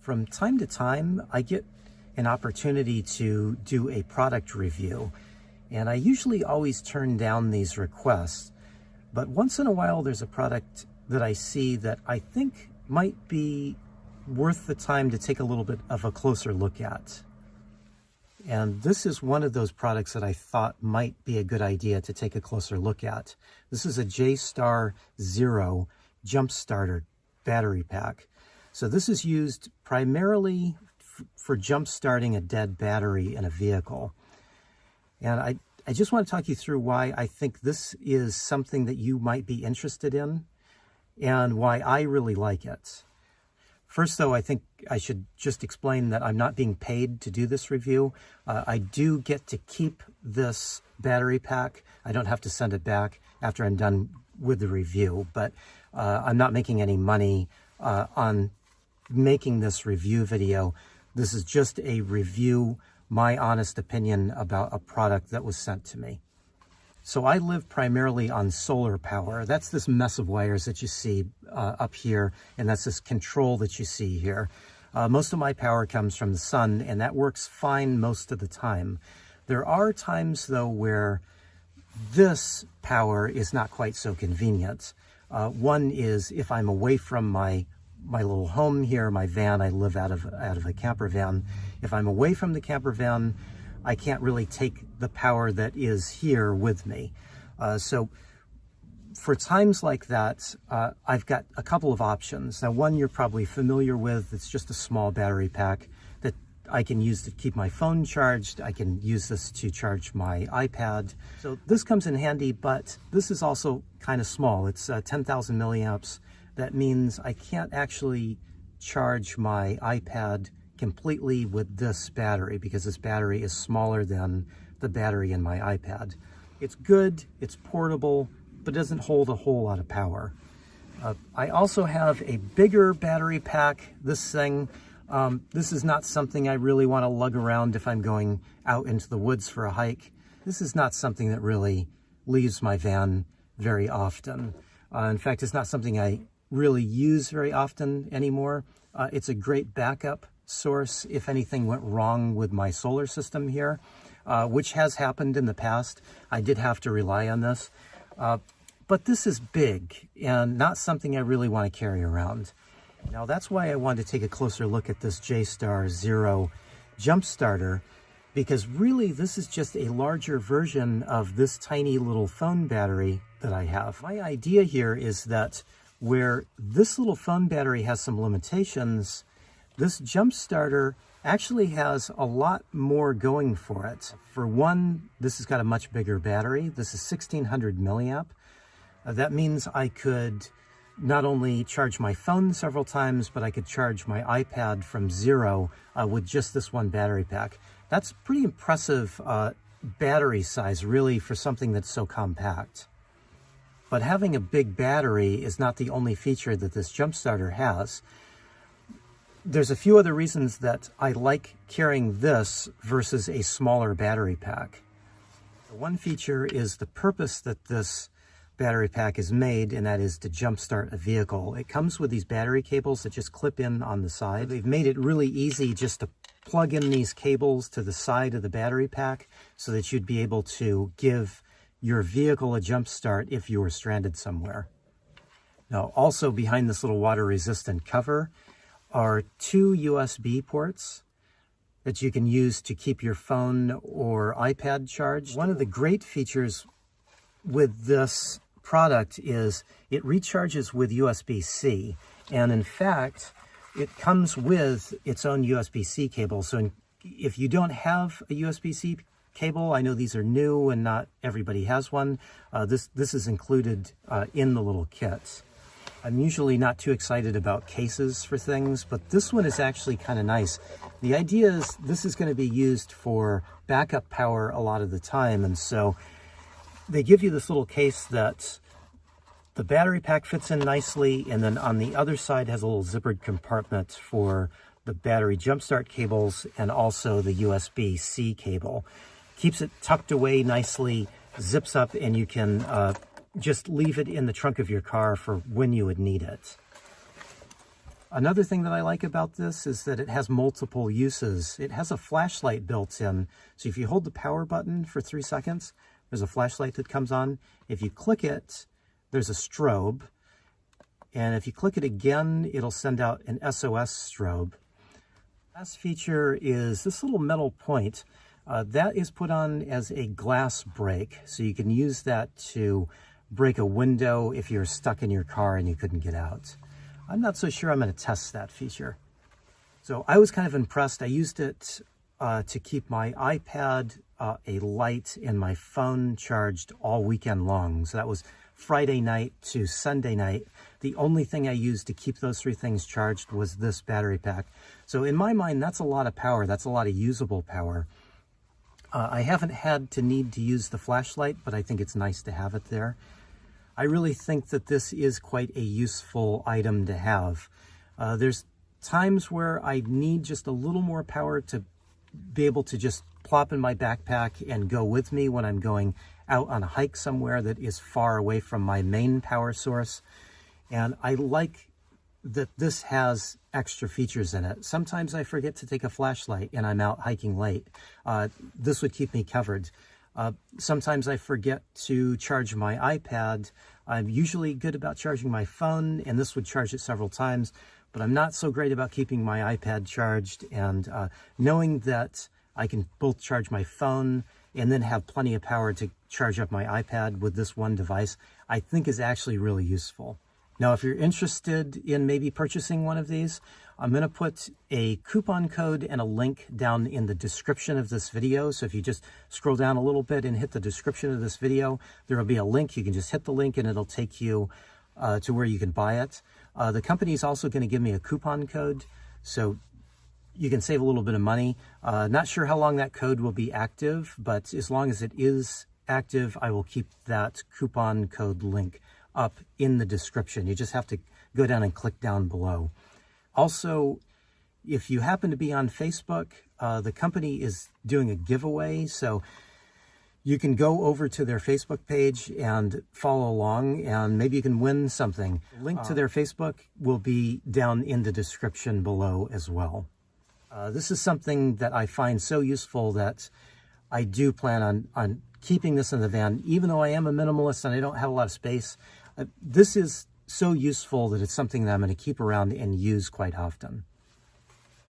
From time to time, I get an opportunity to do a product review, and I usually always turn down these requests. But once in a while, there's a product that I see that I think might be worth the time to take a little bit of a closer look at. And this is one of those products that I thought might be a good idea to take a closer look at. This is a J-Star Zero jump starter battery pack. So this is used primarily for jump starting a dead battery in a vehicle. And I just want to talk you through why I think this is something that you might be interested in and why I really like it. First, though, I think I should just explain that I'm not being paid to do this review. I do get to keep this battery pack. I don't have to send it back after I'm done with the review, but I'm not making any money on making this review video. This is just a review, my honest opinion about a product that was sent to me. So I live primarily on solar power. That's this mess of wires that you see up here, and that's this control that you see here. Most of my power comes from the sun, and that works fine most of the time. There are times, though, where this power is not quite so convenient. One is if I'm away from my little home here, my van. I live out of a camper van. If I'm away from the camper van, I can't really take the power that is here with me. So for times like that, I've got a couple of options. Now, one you're probably familiar with. It's just a small battery pack that I can use to keep my phone charged. I can use this to charge my iPad. So this comes in handy, but this is also kind of small. It's 10,000 milliamps. That means I can't actually charge my iPad completely with this battery because this battery is smaller than the battery in my iPad. It's good, it's portable, but doesn't hold a whole lot of power. I also have a bigger battery pack. This thing, this is not something I really want to lug around if I'm going out into the woods for a hike. This is not something that really leaves my van very often. In fact, it's not something I really use very often anymore. It's a great backup source if anything went wrong with my solar system here, which has happened in the past. I did have to rely on this, but this is big and not something I really want to carry around. Now that's why I wanted to take a closer look at this J-Star Zero jump starter, because really this is just a larger version of this tiny little phone battery that I have. My idea here is that where this little phone battery has some limitations, this jump starter actually has a lot more going for it. For one, this has got a much bigger battery. This is 1600 milliamp. That means I could not only charge my phone several times, but I could charge my iPad from zero with just this one battery pack. That's pretty impressive battery size, really, for something that's so compact. But having a big battery is not the only feature that this jump starter has. There's a few other reasons that I like carrying this versus a smaller battery pack. One feature is the purpose that this battery pack is made, and that is to jumpstart a vehicle. It comes with these battery cables that just clip in on the side. They've made it really easy just to plug in these cables to the side of the battery pack so that you'd be able to give your vehicle a jump start if you were stranded somewhere. Now, also behind this little water-resistant cover are two USB ports that you can use to keep your phone or iPad charged. One of the great features with this product is it recharges with USB-C, and in fact, it comes with its own USB-C cable. So if you don't have a USB-C cable, I know these are new and not everybody has one, this is included in the little kit. I'm usually not too excited about cases for things, but this one is actually kind of nice. The idea is this is going to be used for backup power a lot of the time, and so they give you this little case that the battery pack fits in nicely, and then on the other side has a little zippered compartment for the battery jumpstart cables and also the USB-C cable. Keeps it tucked away nicely, zips up, and you can just leave it in the trunk of your car for when you would need it. Another thing that I like about this is that it has multiple uses. It has a flashlight built in. So if you hold the power button for 3 seconds, there's a flashlight that comes on. If you click it, there's a strobe. And if you click it again, it'll send out an SOS strobe. Last feature is this little metal point. That is put on as a glass break. So you can use that to break a window if you're stuck in your car and you couldn't get out. I'm not so sure I'm going to test that feature. So I was kind of impressed. I used it to keep my iPad, a light, and my phone charged all weekend long. So that was Friday night to Sunday night. The only thing I used to keep those 3 things charged was this battery pack. So in my mind, that's a lot of power. That's a lot of usable power. I haven't had to need to use the flashlight, but I think it's nice to have it there. I really think that this is quite a useful item to have. There's times where I need just a little more power to be able to just plop in my backpack and go with me when I'm going out on a hike somewhere that is far away from my main power source. And I like that this has extra features in it. Sometimes I forget to take a flashlight and I'm out hiking late. This would keep me covered. Sometimes I forget to charge my iPad. I'm usually good about charging my phone, and this would charge it several times, but I'm not so great about keeping my iPad charged. And knowing that I can both charge my phone and then have plenty of power to charge up my iPad with this one device, I think is actually really useful. Now, if you're interested in maybe purchasing one of these, I'm going to put a coupon code and a link down in the description of this video. So if you just scroll down a little bit and hit the description of this video, there will be a link. You can just hit the link and it'll take you to where you can buy it. The company is also going to give me a coupon code, so you can save a little bit of money. Not sure how long that code will be active, but as long as it is active, I will keep that coupon code link up in the description. You just have to go down and click down below. Also, if you happen to be on Facebook, the company is doing a giveaway, so you can go over to their Facebook page and follow along, and maybe you can win something. The link to their Facebook will be down in the description below as well. This is something that I find so useful that I do plan on keeping this in the van. Even though I am a minimalist and I don't have a lot of space, this is so useful that it's something that I'm going to keep around and use quite often.